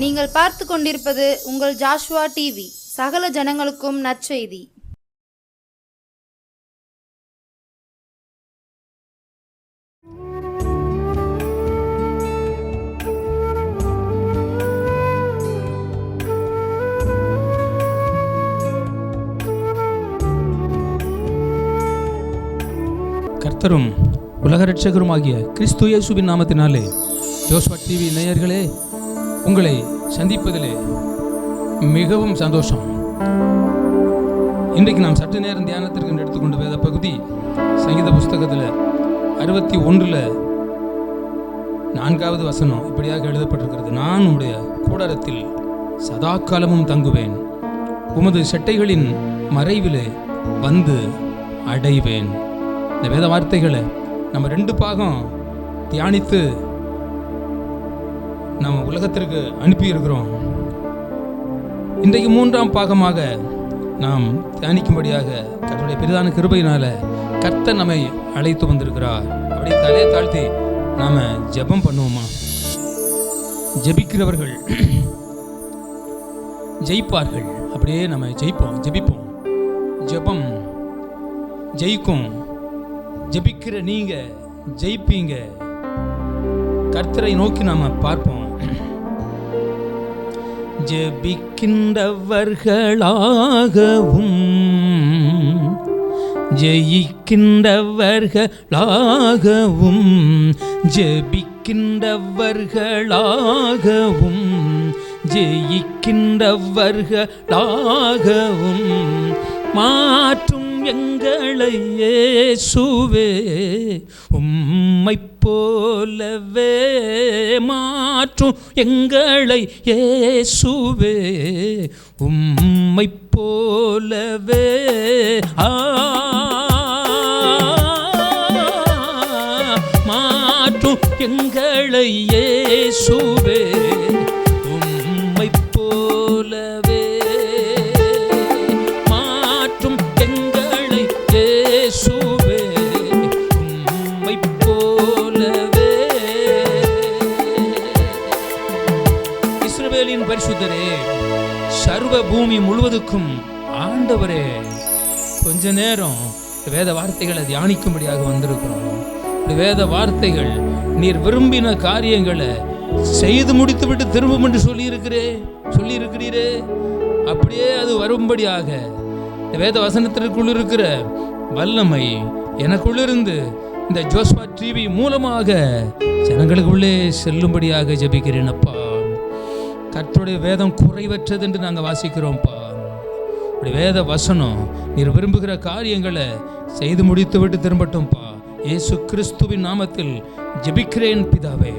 நீங்கள் பார்த்து கொண்டிருப்பது உங்கள் ஜாஷுவா டிவி. சகல ஜனங்களுக்கும் நற்செய்தி. கர்த்தரும் உலக இரட்சகருமாகிய கிறிஸ்து இயேசுவின் நாமத்தினாலே ஜோஸ்வா டிவி நேயர்களே, உங்களை சந்திப்பதிலே மிகவும் சந்தோஷம். இன்றைக்கு நாம் சற்று நேரம் தியானத்திற்கு எடுத்துக்கொண்ட வேத பகுதி சங்கீத புஸ்தகத்தில் 61 4வது வசனம் இப்படியாக எழுதப்பட்டிருக்கிறது. நான் உம்முடைய கூடாரத்தில் சதா காலமும் தங்குவேன், உமது செட்டைகளின் மறைவிலே வந்து அடைவேன். இந்த வேத வார்த்தைகளை நம்ம 2 பாகம் தியானித்து நம்ம உலகத்திற்கு அனுப்பியிருக்கிறோம். இன்றைக்கு 3ஆம் பாகமாக நாம் தியானிக்கும்படியாக கர்த்தருடைய பெரிதான கிருபையினால கர்த்தர் நம்மை அழைத்து வந்திருக்கிறார். அப்படியே தலையை தாழ்த்தி நாம ஜெபம் பண்ணுவோமா? ஜெபிக்கிறவர்கள் ஜெயிப்பார்கள். அப்படியே நம்ம ஜெபிப்போம். ஜெபம் ஜெயிக்கும். ஜெபிக்கிற நீங்க ஜெயிப்பீங்க. கர்த்தரை நோக்கி நாம பார்ப்போம். ஜெபிக்கின்றவர்களாகவும் ஜெயிக்கின்றவர்களாகவும் ஜெபிக்கின்றவர்களாகவும் ஜெயிக்கின்றவர்களாகவும் மாற்றும் எங்களை இயேசுவே, உம்மை போலவே மாற்றும் எங்களை இயேசுவே, உம்மை போலவே மாற்றும் எங்களை இயேசுவே, உம்மை போலவே மாற்றும் எங்களை இயேசுவே, உம்மை போலவே. இஸ்ரவேலின் பரிசுத்தரே, சர்வ பூமி முழுவதுக்கும் ஆண்டவரே, கொஞ்ச நேரம் வேத வார்த்தைகளை தியானிக்கும்படியாக வந்திருக்கிறோம். வேத வார்த்தைகள் நீர் விரும்பின காரியங்களை செய்து முடித்து விட்டு திரும்பும் என்று சொல்லியிருக்கிறீரே, அப்படியே அது வரும்படியாக வேத வசனத்திற்குள் இருக்கிற வல்லமை எனக்குள்ளிருந்து இந்த ஜோஸ்வா டிவி மூலமாக ஜனங்களுக்குள்ளே செல்லும்படியாக ஜெபிக்கிறேன் அப்பா. கர்த்தருடைய வேதம் குறைவற்றது என்று நாங்கள் வாசிக்கிறோம்ப்பா. வேத வசனம் நீர் விரும்புகிற காரியங்களை செய்து முடித்து விட்டு திரும்பட்டும்ப்பா. இயேசு கிறிஸ்துவின் நாமத்தில் ஜெபிக்கிறேன் பிதாவே,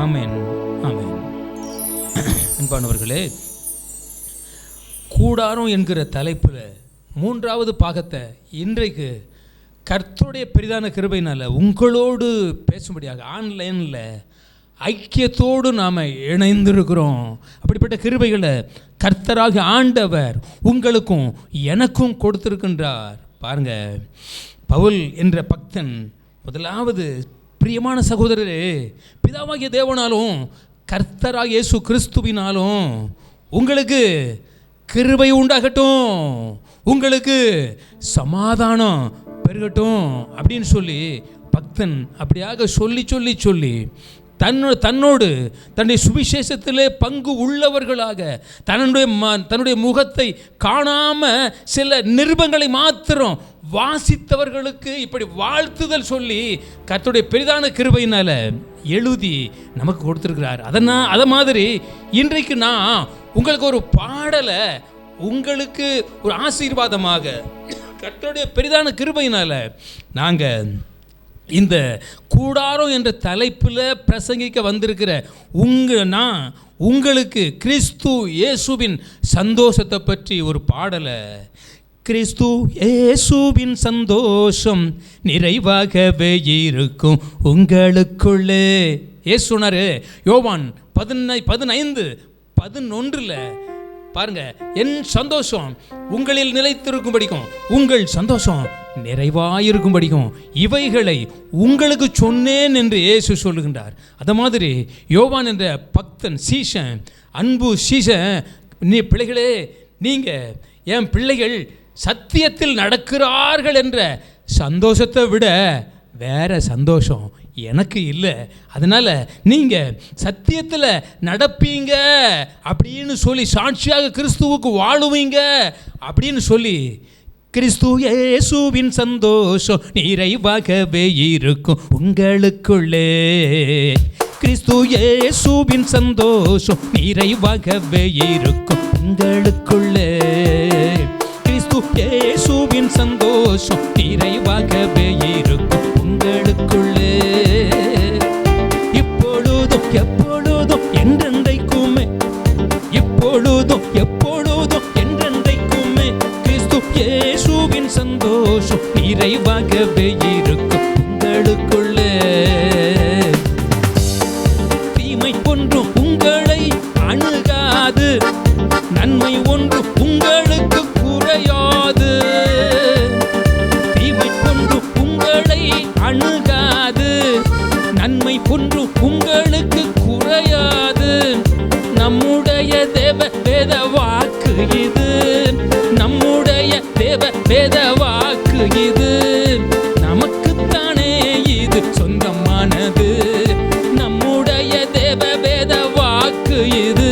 ஆமென், ஆமென். அன்பானவர்களே, கூடாரம் என்கிற தலைப்பில் 3வது பாகத்தை இன்றைக்கு கர்த்தருடைய பெரிதான கிருபையினால் உங்களோடு பேசும்படியாக ஆன்லைனில் ஐக்கியத்தோடு நாம் இணைந்திருக்கிறோம். அப்படிப்பட்ட கிருபைகளை கர்த்தராகிய ஆண்டவர் உங்களுக்கும் எனக்கும் கொடுத்திருக்கின்றார். பாருங்க, பவுல் என்ற பக்தன் முதலாவது, பிரியமான சகோதரரே, பிதாவாகிய தேவனாலும் கர்த்தராகிய இயேசு கிறிஸ்துவினாலும் உங்களுக்கு கிருபை உண்டாகட்டும், உங்களுக்கு சமாதானம் பெருகட்டும் அப்படின்னு சொல்லி பக்தன் அப்படியாக சொல்லி தன்னோடு தன்னுடைய சுவிசேஷத்திலே பங்கு உள்ளவர்களாக தன்னுடைய முகத்தை காணாம சில நிருபங்களை மாத்திரம் வாசித்தவர்களுக்கு இப்படி வாழ்த்துதல் சொல்லி கர்த்தருடைய பெரிதான கிருபையினால எழுதி நமக்கு கொடுத்திருக்கிறார். அத மாதிரி இன்றைக்கு நான் உங்களுக்கு ஒரு பாடலை, உங்களுக்கு ஒரு ஆசீர்வாதமாக கர்த்தருடைய பெரிதான கிருபையினால நாங்கள் இந்த கூடாரம் என்ற தலைப்பில் பிரசங்கிக்க வந்திருக்கிற நான் உங்களுக்கு கிறிஸ்து இயேசுவின் சந்தோஷத்தை பற்றி ஒரு பாடலை, கிறிஸ்து இயேசுவின் சந்தோஷம் நிறைவாகவே இருக்கும் உங்களுக்குள்ளே. இயேசு சொன்னாரு யோவான் 15:11 பாருங்க, என் சந்தோஷம் உங்களில் நிலைத்திருக்கும் படிக்கும், உங்கள் சந்தோஷம் நிறைவாயிருக்கும் படிக்கும் இவைகளை உங்களுக்கு சொன்னேன் என்று இயேசு சொல்லுகின்றார். அது மாதிரி யோவான் என்ற பக்தன் சீஷன் அன்பு சீசன், நீ பிள்ளைகளே, நீங்கள் என் பிள்ளைகள் சத்தியத்தில் நடக்கிறார்கள் என்ற சந்தோஷத்தை விட வேற சந்தோஷம் எனக்கு இல்லை. அதனால் நீங்கள் சத்தியத்தில் நடப்பீங்க அப்படின்னு சொல்லி, சாட்சியாக கிறிஸ்துவுக்கு வாழுவீங்க அப்படின்னு சொல்லி, கிறிஸ்து இயேசுவின் சந்தோஷம் நிறைவாகவே இருக்கும் உங்களுக்குள்ளே. கிறிஸ்து இயேசுவின் சந்தோஷம் நிறைவாகவே இருக்கும் உங்களுக்குள்ளே. கிறிஸ்து இயேசுவின் சந்தோஷம் நிறைவாகவே இருக்கும் உங்களுக்குள்ளே. இப்பொழுதும் எப்பொழுதும் என்றென்றைக்குமே, இப்பொழுதும் எப்பொழுதும் என்றென்றைக்குமே கிறிஸ்து இயேசுவின் சந்தோஷம் நிறைவாகவே இருக்கும் உங்களுக்குள்ளே. தீமை ஒன்றும் உங்களை அணுகாது, நன்மை ஒன்றும் உங்களுக்கு குறையாது. தீமை ஒன்றும் உங்களை அணுகாது, நன்மை ஒன்றும் உங்களுக்கு குறையாது. நம்முடைய தேவ வேத வாக்கு இது, நம்முடைய தேவ வேத வாக்கு இது. நமக்குத்தானே இது சொந்தமானது. நம்முடைய தேவ வேத வாக்கு இது,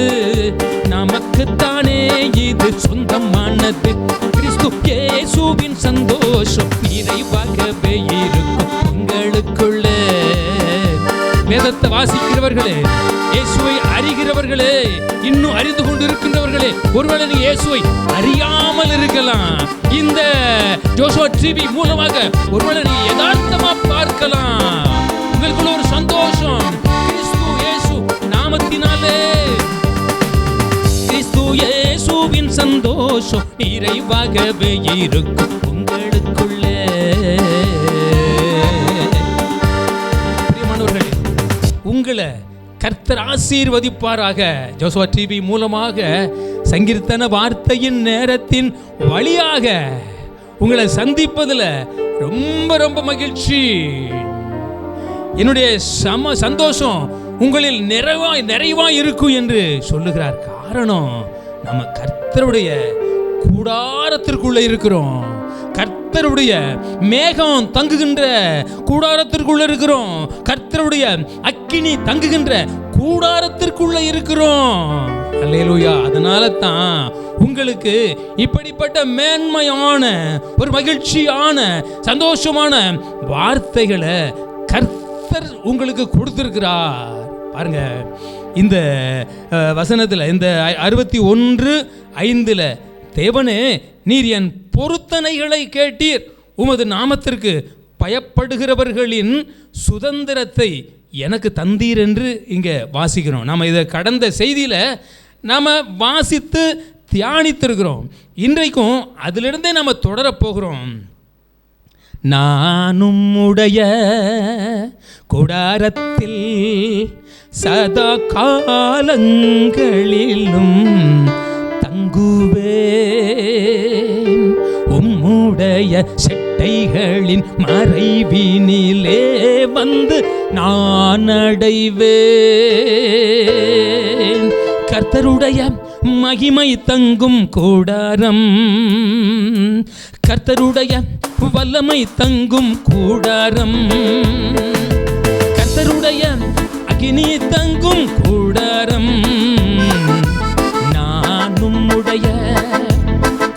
நமக்குத்தானே இது சொந்தமானது. கிறிஸ்து இயேசுவின் சந்தோஷம் நிறைவாகவே இருக்கும் உங்களுக்குள்ளே. வேதத்தை வாசிக்கிறவர்களே, இயேசுவை அறிகிறவர்களே, இன்னும் அறிந்து கொண்டிருக்கின்றவர்களே, ஒருவேளை நீ இயேசுவை அறியாமல் இருக்கலாம். இந்த ஜோஷுவா டிவி மூலமாக ஒருவேளை நீ யதார்த்தமா பார்க்கலாம். உங்களுக்குள்ள ஒரு சந்தோஷம் கிறிஸ்து இயேசு நாமத்தினாலே. கிறிஸ்து இயேசுவின் சந்தோஷம் நிறைவாகவே இருக்கும் உங்களுக்குள்ளே. பிரியமானவர்களே, உங்களை கர்த்தர் ஆசீர்வதிப்பாராக. ஜோஷுவா டிவி மூலமாக சங்கீர்த்தன வார்த்தையின் நேரத்தின் வழியாக உங்களை சந்திப்பதில் ரொம்ப ரொம்ப மகிழ்ச்சி. என்னுடைய சந்தோஷம் உங்களில் நிறைவாய் இருக்கும் என்று சொல்லுகிறார். காரணம், நம்ம கர்த்தருடைய கூடாரத்திற்குள்ள இருக்கிறோம். கர்த்தருடைய மேகம் தங்குகின்ற கூடாரத்திற்குள்ள இருக்கிறோம். கர்த்தருடைய அக்கினி தங்குகின்ற கூடாரத்திற்குள்ள இருக்கிறோம். அல்லேலூயா. அதனால தான் உங்களுக்கு இப்படிப்பட்ட மேன்மையான ஒரு மகிழ்ச்சியான சந்தோஷமான வார்த்தைகளை கர்த்தர் உங்களுக்கு கொடுத்திருக்கிறார். பாருங்க, இந்த வசனத்தில், இந்த 61:5, தேவனே, நீர் என் பொருத்தனைகளை கேட்டீர், உமது நாமத்திற்கு பயப்படுகிறவர்களின் சுதந்திரத்தை எனக்கு தந்தீர் என்று இங்கே வாசிக்கிறோம். நாம் இதை கடந்த செய்தியில் நாம் வாசித்து தியானித்திருக்கிறோம். இன்றைக்கும் அதிலிருந்தே நம்ம தொடரப்போகிறோம். நானும் உடைய கூடாரத்தில் சதா காலங்களிலும் தங்குவேன், உம்முடைய செட்டைகளின் மறைவினிலே வந்து நான் அடைவேன். கர்த்தருடைய மகிமை தங்கும் கூடாரம், கர்த்தருடைய வல்லமை தங்கும் கூடாரம், கர்த்தருடைய அக்கினி தங்கும் கூடாரம். நானும் உடைய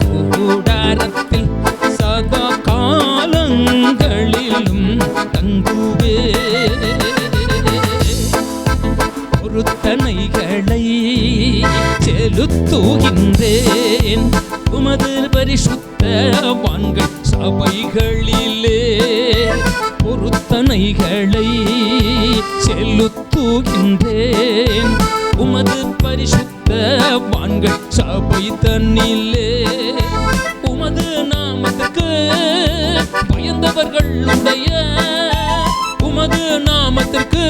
கூடாரத்தில் சதா காலங்களிலும் தங்குவே. பொருத்தனைகளை செலுத்துகின்றேன் உமது பரிசுத்தவான்கள் சபைகளிலே. பொருத்தனைகளை செலுத்துகின்றேன் உமது பரிசுத்தவான்கள் சபை தன்னிலே. உமது நாமத்துக்கு பயந்தவர்களுடைய, உமது நாமத்திற்கு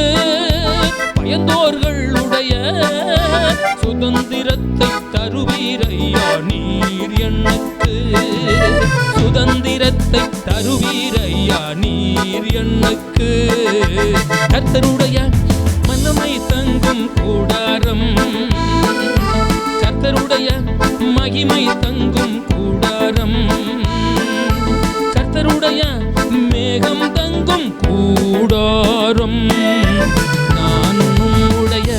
பயந்தோர்களுடைய சுதந்திரத்தை தருவீரையா நீர் எனக்கு. சுதந்திரத்தை தருவீரையா நீர் எனக்கு. கர்த்தருடைய மனமை தங்கும் கூடாரம், கர்த்தருடைய மகிமை தங்கும் கூடாரம், கர்த்தருடைய மேகம் தங்கும் கூடாரம், நான் உம்முடைய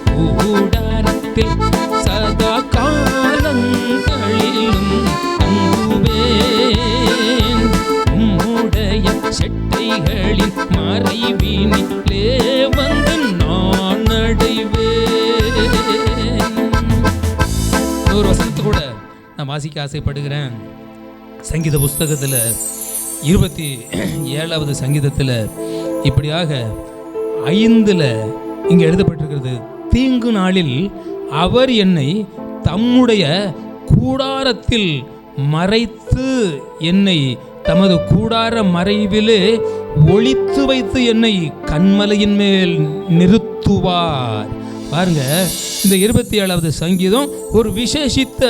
கூடாரத்தில் சதா காலங்களிலும் தங்குவேன், உம்முடைய செட்டைகளின் மறைவினிலே வந்து நான் அடைவேன். ஒரு வசனத்தை கூட நான் வாசிக்க ஆசைப்படுகிறேன். சங்கீத புஸ்தகத்தில் 27வது சங்கீதத்தில் இப்படியாக 5 இங்கே எழுதப்பட்டிருக்கிறது, தீங்கு நாளில் அவர் என்னை தம்முடைய கூடாரத்தில் மறைத்து, என்னை தமது கூடார மறைவிலே ஒளித்து வைத்து என்னை கன்மலையின் மேல் நிறுத்துவார். பாருங்க, இந்த 27வது சங்கீதம் ஒரு விசேஷித்த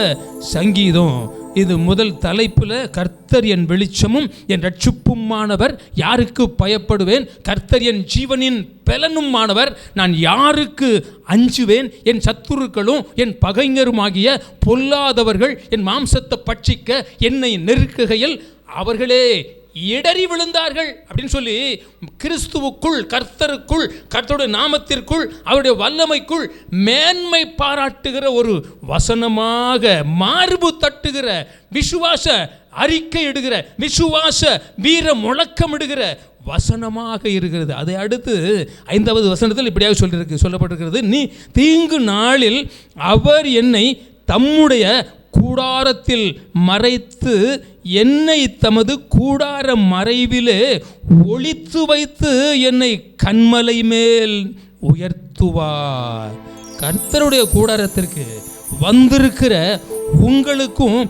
சங்கீதம். இது முதல் தலைப்புல கர்த்தர் என் வெளிச்சமும் என் ரட்சிப்புமானவர், யாருக்கு பயப்படுவேன், கர்த்தர் என் ஜீவனின் பலனுமானவர், நான் யாருக்கு அஞ்சுவேன், என் சத்துருக்களும் என் பகைஞருமாகிய பொல்லாதவர்கள் என் மாம்சத்தை பட்சிக்க என்னை நெருக்குகையில் அவர்களே இடறி விழுந்தார்கள் அப்படின்னு சொல்லி கிறிஸ்துவுக்குள், கர்த்தருக்குள், கர்த்தருடைய நாமத்திற்குள், அவருடைய வல்லமைக்குள் மேன்மை பாராட்டுகிற ஒரு வசனமாக, மார்பு தட்டுகிற, விசுவாச அறிக்கை இடுகிற, விசுவாச வீர முழக்கமிடுகிற வசனமாக இருக்கிறது. அதை அடுத்து 5வது வசனத்தில் இப்படியாக சொல்லப்பட்டிருக்கிறது, நீ தீங்கு நாளில் அவர் என்னை தம்முடைய கூடாரத்தில் மறைத்து என்னை தமது கூடார மறைவிலே ஒளித்து வைத்து என்னை கன்மலை மேல் உயர்த்துவார். கர்த்தருடைய கூடாரத்திற்கு வந்திருக்கிற உங்களுக்கும்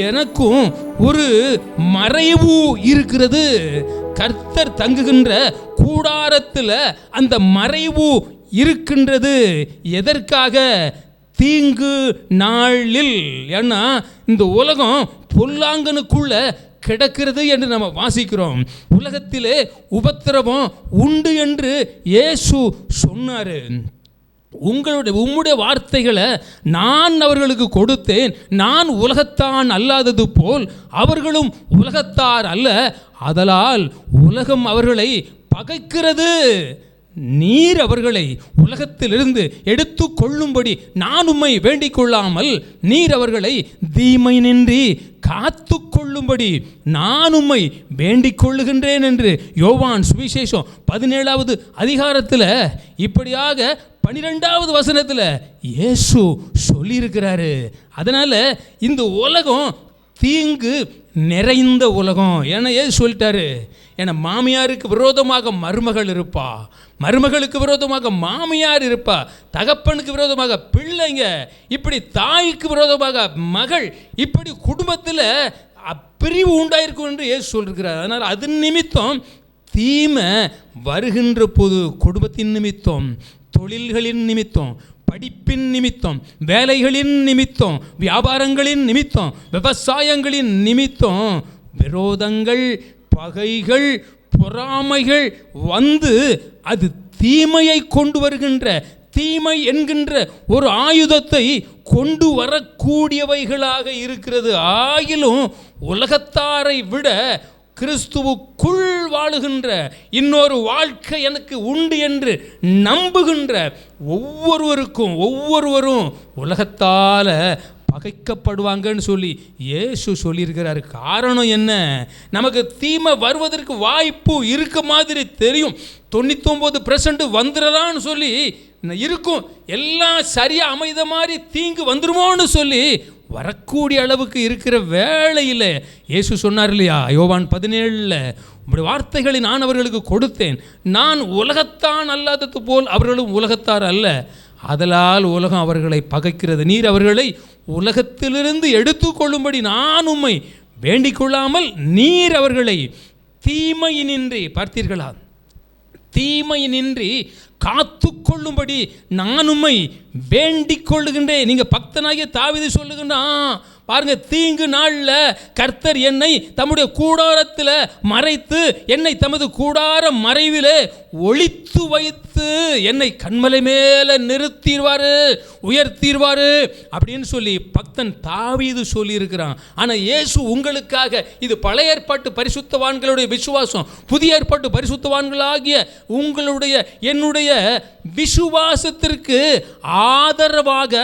எனக்கும் ஒரு மறைவு இருக்கிறது. கர்த்தர் தங்குகின்ற கூடாரத்தில் அந்த மறைவு இருக்கின்றது. எதற்காக? தீங்கு நாளில். ஏன்னா இந்த உலகம் பொல்லாங்கனுக்குள்ள கிடக்கிறது என்று நம்ம வாசிக்கிறோம். உலகத்திலே உபத்திரவம் உண்டு என்று இயேசு சொன்னார். உம்முடைய வார்த்தைகளை நான் அவர்களுக்கு கொடுத்தேன், நான் உலகத்தான் அல்லாதது போல் அவர்களும் உலகத்தார் அல்ல, ஆதலால் உலகம் அவர்களை பகைக்கிறது. நீர் அவர்களை உலகத்திலிருந்து எடுத்து கொள்ளும்படி நான் உம்மை வேண்டிக் கொள்ளாமல், நீர் அவர்களை தீமையினின்றி காத்து கொள்ளும்படி நான் உம்மை வேண்டிக் கொள்ளுகின்றேன் என்று யோவான் சுவிசேஷம் 17வது அதிகாரத்தில் இப்படியாக 12வது வசனத்தில் இயேசு சொல்லியிருக்கிறாரு. அதனால இந்த உலகம் தீங்கு நிறைந்த உலகம். ஏன்னா ஏன் சொல்லிட்டாரு? ஏன்னா மாமியாருக்கு விரோதமாக மருமகள் இருப்பா, மருமகளுக்கு விரோதமாக மாமியார் இருப்பா, தகப்பனுக்கு விரோதமாக பிள்ளைங்க, இப்படி தாய்க்கு விரோதமாக மகள், இப்படி குடும்பத்தில் பிரிவு உண்டாயிருக்கும் என்று ஏசு சொல்லியிருக்கிறார். அதனால் அது நிமித்தம் தீமை வருகின்ற போது குடும்பத்தின் நிமித்தம், தொழில்களின் நிமித்தம், படிப்பின் நிமித்தம், வேலைகளின் நிமித்தம், வியாபாரங்களின் நிமித்தம், விவசாயங்களின் நிமித்தம் விரோதங்கள், பகைகள், பொறாமைகள் வந்து அது தீமையை கொண்டு வருகின்ற, தீமை என்கின்ற ஒரு ஆயுதத்தை கொண்டு வரக்கூடியவைகளாக இருக்கிறது. ஆயிலும் உலகத்தாரை விட கிறிஸ்துவுக்குள் வாழுகின்ற இன்னொரு வாழ்க்கை எனக்கு உண்டு என்று நம்புகின்ற ஒவ்வொருவரும் உலகத்தால் பகைக்கப்படுவாங்கன்னு சொல்லி இயேசு சொல்லியிருக்கிறார். காரணம் என்ன? நமக்கு தீமை வருவதற்கு வாய்ப்பு இருக்க மாதிரி தெரியும். 99% வந்துடலான்னு சொல்லி இருக்கும், எல்லாம் சரியாக அமைத மாதிரி தீங்கு வந்துருமோன்னு சொல்லி வரக்கூடிய அளவுக்கு இருக்கிற வேளையில் இயேசு சொன்னார் இல்லையா, யோவான் 17 உம்முடைய வார்த்தைகளை நான் அவர்களுக்கு கொடுத்தேன், நான் உலகத்தான் அல்லாதது போல் அவர்களும் உலகத்தார் அல்ல, அதலால் உலகம் அவர்களை பகைக்கிறது. நீர் அவர்களை உலகத்திலிருந்து எடுத்துக்கொள்ளும்படி நான் உம்மை வேண்டிக் கொள்ளாமல், நீர் அவர்களை தீமையினின்றி, பார்த்தீர்களா, தீமையினின்றி காத்து கொள்ளும்படி நான் உம்மை வேண்டிக் கொள்ளுகின்றேன். நீங்கள் பக்தனாகிய தாவீது சொல்லுகின்றான், பாருங்க, தீங்கு நாள்ல கர்த்தர் என்னை தம்முடைய கூடாரத்தில் மறைத்து என்னை தமது கூடார மறைவிலே ஒளித்து வைத்து என்னை கண்மலை மேல நிறுத்திடுவாரு, உயர்த்திடுவாரு அப்படின்னு சொல்லி பக்தன் தாவீது சொல்லி இருக்கிறான். ஆனால் இயேசு உங்களுக்காக, இது பழைய ஏற்பாட்டு பரிசுத்தவான்களுடைய விசுவாசம், புதிய ஏற்பாட்டு பரிசுத்தவான்களாகிய உங்களுடைய என்னுடைய விசுவாசத்திற்கு ஆதரவாக,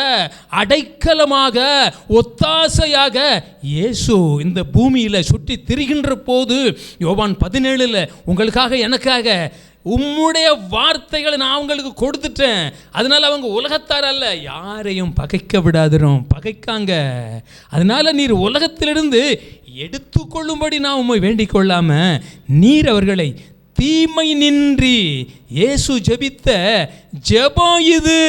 அடைக்கலமாக, ஒத்தாசையாக இயேசு இந்த பூமியில் சுற்றி திரிகின்ற போது யோவான் 17 உங்களுக்காக எனக்காக உம்முடைய வார்த்தைகளை நான் அவங்களுக்கு கொடுத்துட்டேன், அதனால அவங்க உலகத்தார் அல்ல, யாரையும் பகைக்க விடாதிரும், பகைக்காங்க, அதனால நீர் உலகத்திலிருந்து எடுத்துக்கொள்ளும்படி நான் உம்மை வேண்டிக் கொள்ளாம நீர் அவர்களை தீமை நின்றி. இயேசு ஜெபித்த ஜெபம் இது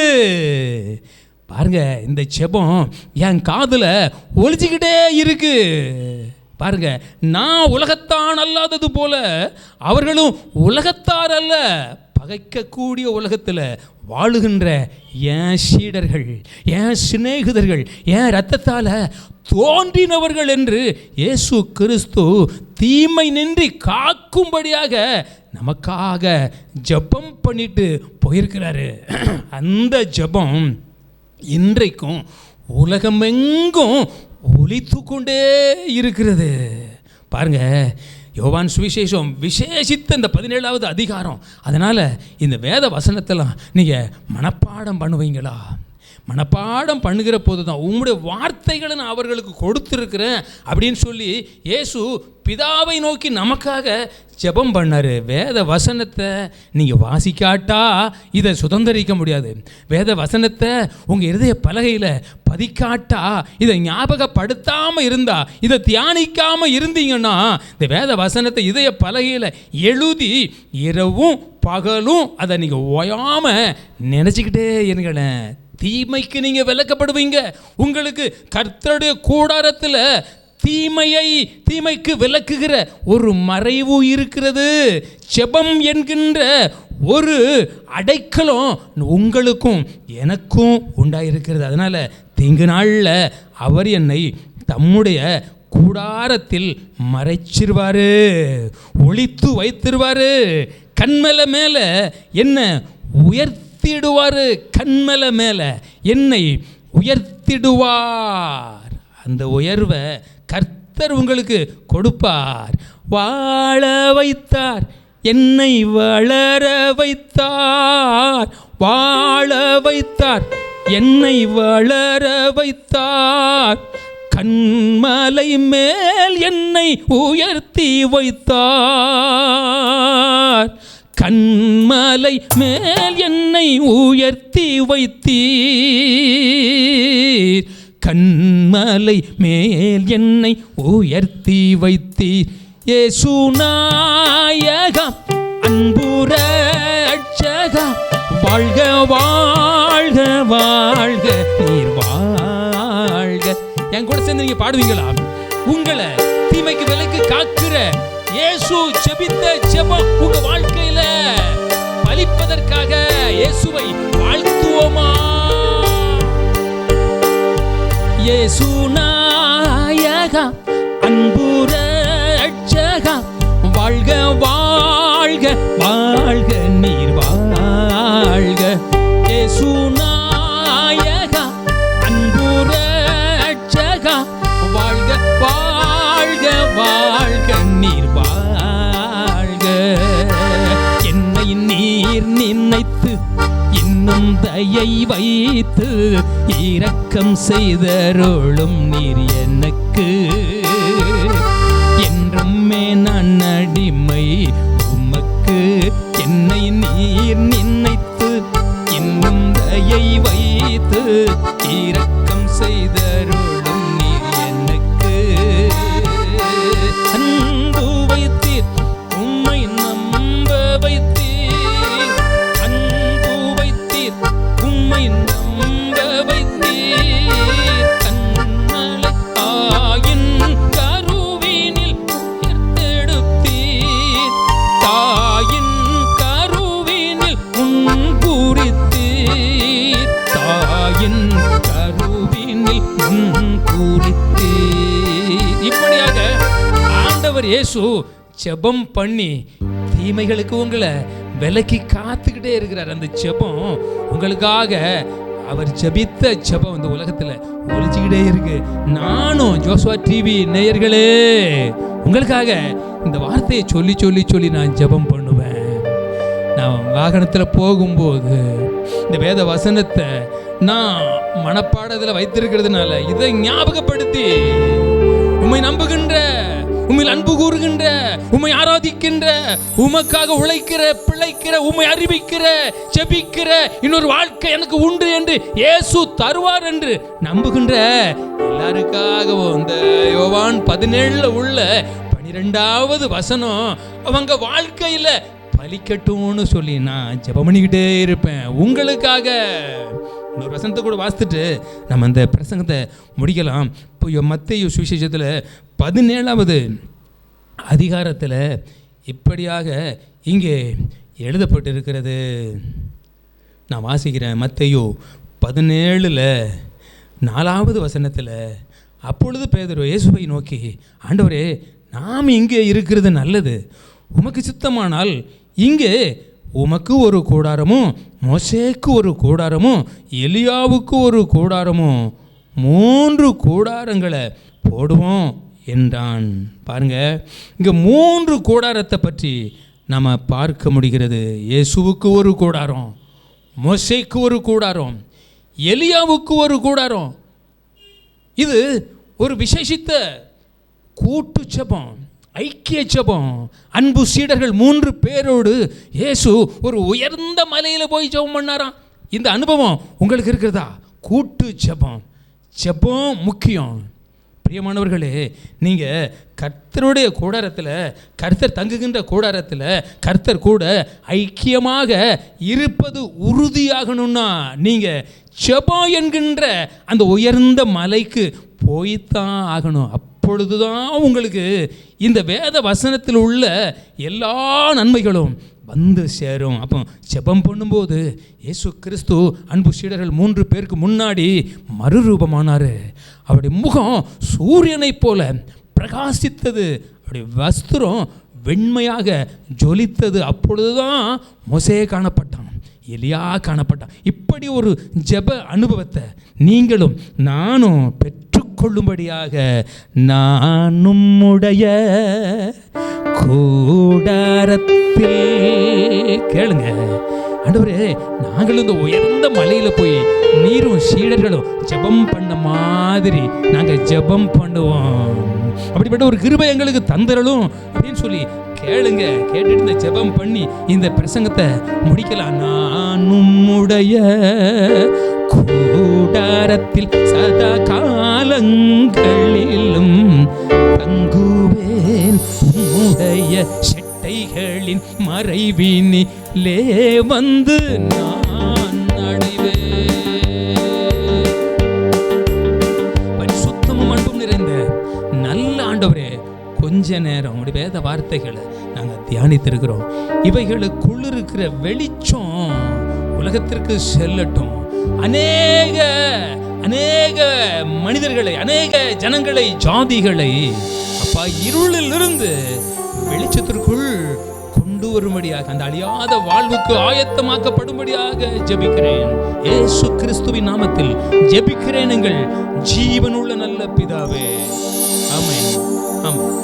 பாருங்க. இந்த ஜெபம் என் காதுல ஒலிச்சுக்கிட்டே இருக்கு பாருங்க. நான் உலகத்தான் அல்லாதது போல அவர்களும் உலகத்தார் அல்ல, பகைக்கக்கூடிய உலகத்தில் வாழுகின்ற என் சீடர்கள், என் சிநேகிதர்கள், என் இரத்தத்தால் தோன்றினவர்கள் என்று இயேசு கிறிஸ்து தீமை நின்றி காக்கும்படியாக நமக்காக ஜெபம் பண்ணிட்டு போயிருக்கிறாரு. அந்த ஜெபம் இன்றைக்கும் உலகமெங்கும் ஒலித்து கொண்டே இருக்கிறது பாருங்க. யோவான் சுவிசேஷம் விசேஷித்த இந்த 17வது அதிகாரம். அதனால் இந்த வேத வசனத்தெல்லாம் நீங்கள் மனப்பாடம் பண்ணுவீங்களா? மனப்பாடம் பண்ணுகிற போது தான் உங்களுடைய வார்த்தைகளை நான் அவர்களுக்கு கொடுத்துருக்கிறேன் அப்படின்னு சொல்லி இயேசு பிதாவை நோக்கி நமக்காக ஜெபம் பண்ணார். வேத வசனத்தை நீங்கள் வாசிக்காட்டா இதை சுதந்திரிக்க முடியாது. வேத வசனத்தை உங்கள் இருதய பலகையில் பதிக்காட்டா, இதை ஞாபகப்படுத்தாமல் இருந்தா, இதை தியானிக்காமல் இருந்தீங்கன்னா, இந்த வேத வசனத்தை இதய பலகையில் எழுதி இரவும் பகலும் அதை நீங்கள் ஓயாமல் நினச்சிக்கிட்டே இருங்களேன். தீமைக்கு நீங்கள் விலக்கப்படுவீங்க. உங்களுக்கு கர்த்தருடைய கூடாரத்தில் தீமைக்கு விலக்குகிற ஒரு மறைவு இருக்கிறது. ஜெபம் என்கின்ற ஒரு அடைக்கலம் உங்களுக்கும் எனக்கும் உண்டாயிருக்கிறது. அதனால் தீங்கு நாளில் அவர் என்னை தம்முடைய கூடாரத்தில் மறைச்சிருவாரு, ஒளித்து வைத்திருவாரு, கண்மலை மேலே என்ன உயர்த்திடுவார், கண்மலை மேலே என்னை உயர்த்திடுவார். அந்த உயர்வை கர்த்தர் உங்களுக்கு கொடுப்பார். வாழ வைத்தார், என்னை வளர வைத்தார், வாழ வைத்தார், என்னை வளர வைத்தார், கண்மலை மேல் என்னை உயர்த்தி வைத்தார், கண்மலை மேல் என்னை உயர்த்தி வைத்தீர், கண்மலை மேல் என்னை உயர்த்தி வைத்தீர். இயேசு நாயகா அன்பு ரட்சகா, வாழ்க வாழ்க வாழ்க நீர் வாழ்க. என் கூட சேர்ந்து நீங்க பாடுவீங்களா? உங்களை தீமைக்கு விலக்கு காக்கிற இயேசு ஜெபித்த ஜெபம் உங்க வாழ்க்கையில பலிப்பதற்காக இயேசுவை வாழ்த்துவோமா? இயேசு நாயகா அன்பு ரட்சகா, வாழ்க வாழ்க வாழ்க நீர் வாழ்க. இயேசு நாயகா அன்பு ரட்சகா, வாழ்க வாழ்க வாழ்க நீர் வாழ்க. என்னை நீர் நினைத்து இன்னும் தயை வைத்து இரக்கம் செய்தருளும் நீர் எனக்கு, என்றுமே நான் அடிமை உமக்கு. என்னை நீர் நினைத்து இன்னும் தயை வைத்து இரக்கம் செய்தருளும் நீர் எனக்கு, அன்பு வைத்தீர் உம்மை நம்ப வைத்தீர், அன்பு வைத்தீர் உம்மை நம்ப வைத்தீர், கண்மலை தாயின் கருவினில் உயர்த்தெடுத்தீர், தாயின் கருவினில் குறித்தீர், தாயின் கருவினில் அனுகூலித்தீர். இப்படியாக ஆண்டவர் இயேசு ஜெபம் பண்ணி தீமைகளுக்கு உங்களை விலக்கி காத்துக்கிட்டே இருக்கிறார். அந்த ஜெபம் உங்களுக்காக அவர் ஜெபித்த ஜெபம் இந்த உலகத்துல ஒலிச்சுக்கிட்டே இருக்கு. நானும் ஜோசுவா டிவி நேயர்களே உங்களுக்காக இந்த வார்த்தையை சொல்லி சொல்லி சொல்லி நான் ஜெபம் பண்ணுவேன். நான் வாகனத்தில் போகும்போது இந்த வேத வசனத்தை நான் மனப்பாடத்தில் வைத்திருக்கிறதுனால இதை ஞாபகப்படுத்தி உம்மை நம்புகின்ற, உம்மை அன்பு கூறுகின்ற, உம்மை ஆராதிக்கின்ற, உமக்காக உழைக்கிற, பிழைக்கிற, உம்மை அறிவிக்கிற, ஜெபிக்கிற இன்னொரு வாழ்க்கை எனக்கு உண்டு என்று இயேசு தருவார் என்று நம்புகின்ற எல்லாருக்காகவும் இந்த யோவான் 17 உள்ள 12வது வசனம் அவங்க வாழ்க்கையில பலிக்கட்டும்னு சொல்லி நான் ஜெபம் பண்ணிக்கிட்டே இருப்பேன் உங்களுக்காக. இன்னொரு வசனத்தை கூட வாசித்துட்டு நம்ம அந்த பிரசங்கத்தை முடிக்கலாம். இப்போ மத்தேயு சுவிசேஷத்தில் 17வது அதிகாரத்தில் இப்படியாக இங்கே எழுதப்பட்டிருக்கிறது. நான் வாசிக்கிறேன். மத்தேயு 17:4வது வசனத்தில், அப்பொழுது பேதுரு இயேசுவை நோக்கி, ஆண்டவரே, நாம் இங்கே இருக்கிறது நல்லது. உமக்கு சித்தமானால் இங்கே உமக்கு ஒரு கூடாரமும், மோசேக்கு ஒரு கூடாரமும், எலியாவுக்கு ஒரு இயேசுவுக்கு 3 கூடாரங்களை போடுவோம் என்றான். பாருங்க, இங்கே 3 கூடாரத்தை பற்றி நம்ம பார்க்க முடிகிறது. இயேசுவுக்கு ஒரு கூடாரம், மோசேக்கு ஒரு கூடாரம், எலியாவுக்கு ஒரு கூடாரம். இது ஒரு விசேஷித்த கூட்டு ஜெபம், ஐக்கிய ஜெபம். அன்பு சீடர்கள் 3 பேரோடு இயேசு ஒரு உயர்ந்த மலையில் போய் ஜெபம் பண்ணாராம். இந்த அனுபவம் உங்களுக்கு இருக்கிறதா? கூட்டு ஜெபம். ஜெபம் முக்கியம். பிரியமானவர்களே, நீங்கள் கர்த்தருடைய கூடாரத்தில், கர்த்தர் தங்குகின்ற கூடாரத்தில் கர்த்தர் கூட ஐக்கியமாக இருப்பது உறுதியாகணும்னா நீங்கள் ஜெபம் என்கின்ற அந்த உயர்ந்த மலைக்கு போய்த்தான் ஆகணும். அப்பொழுதுதான் உங்களுக்கு இந்த வேத வசனத்தில் உள்ள எல்லா நன்மைகளும் வந்து சேரும். அப்போ ஜெபம் பண்ணும்போது இயேசு கிறிஸ்து அன்பு சீடர்கள் 3 பேருக்கு முன்னாடி மறுரூபமானார். அவருடைய முகம் சூரியனை போல பிரகாசித்தது, அவருடைய வஸ்திரம் வெண்மையாக ஜொலித்தது. அப்பொழுதுதான் மோசே காணப்பட்டான், எலியா காணப்பட்டான். இப்படி ஒரு ஜெப அனுபவத்தை நீங்களும் நானும் பெற்றுக்கொள்ளும்படியாக நானும் உடைய கூடாரத்தில் கேளுங்க, ஆண்டவரே, நாங்களும் இந்த உயர்ந்த மலையில் போய் நீரும் சீடர்களும் ஜெபம் பண்ண மாதிரி நாங்கள் ஜெபம் பண்ணுவோம். அப்படிப்பட்ட ஒரு கிருபை எங்களுக்கு தந்தரலும் அப்படின்னு சொல்லி கேளுங்க. கேட்டுட்டு இந்த ஜெபம் பண்ணி இந்த பிரசங்கத்தை முடிக்கலாம். நானும் உடைய கூடாரத்தில் சதா காலங்களிலும் தங்குவேன், உம்முடைய செட்டைகளின் மறைவினிலே வந்து நான் அடைவேன். பரிசுத்தமும் அன்பும் நிறைந்த நல்ல ஆண்டவரே, கொஞ்ச நேரம் உடைய வேத வார்த்தைகளை நாங்கள் தியானித்திருக்கிறோம். இவைகளுக்குள்ள இருக்கிற வெளிச்சம் உலகத்திற்கு செல்லட்டும். அநேக மனிதர்களை, அநேக ஜனங்களை, ஜாதிகளை அப்பா இருளிலிருந்து வெளிச்சத்திற்குள் கொண்டு வரும்படியாக, அந்த அழியாத வாழ்வுக்கு ஆயத்தமாக்கப்படும்படியாக ஜெபிக்கிறேன். இயேசு கிறிஸ்துவின் நாமத்தில் ஜெபிக்கிறேன் எங்கள் ஜீவனுள்ள நல்ல பிதாவே. ஆமென். ஆமென்.